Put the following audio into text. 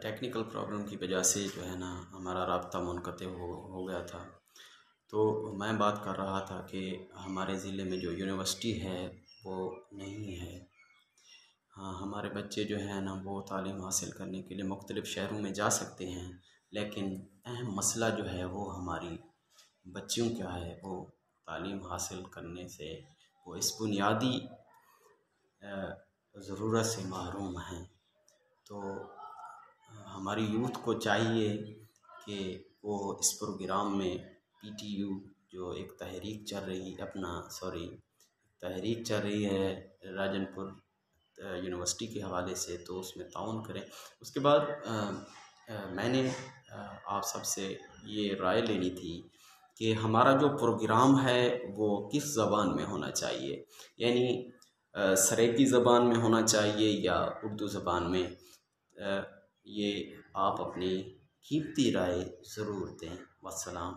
Technical problem کی وجہ سے جو ہے نا ہمارا رابطہ منقطع ہو گیا تھا۔ تو میں بات کر رہا تھا کہ ہمارے ضلع میں جو یونیورسٹی ہے وہ نہیں ہے۔ ہاں، ہمارے بچے جو ہیں نا وہ تعلیم حاصل کرنے کے لیے مختلف شہروں میں جا سکتے ہیں، لیکن اہم مسئلہ جو ہے وہ ہماری بچیوں کا ہے، وہ تعلیم حاصل کرنے سے وہ اس بنیادی ضرورت سے محروم ہیں۔ تو ہماری یوتھ کو چاہیے کہ وہ اس پروگرام میں PTU جو ایک تحریک چل رہی ہے راجن پور یونیورسٹی کے حوالے سے، تو اس میں تعاون کریں۔ اس کے بعد میں نے آپ سب سے یہ رائے لینی تھی کہ ہمارا جو پروگرام ہے وہ کس زبان میں ہونا چاہیے، یعنی سریکی زبان میں ہونا چاہیے یا اردو زبان میں۔ یہ آپ اپنی قیمتی رائے ضرور دیں۔ والسلام۔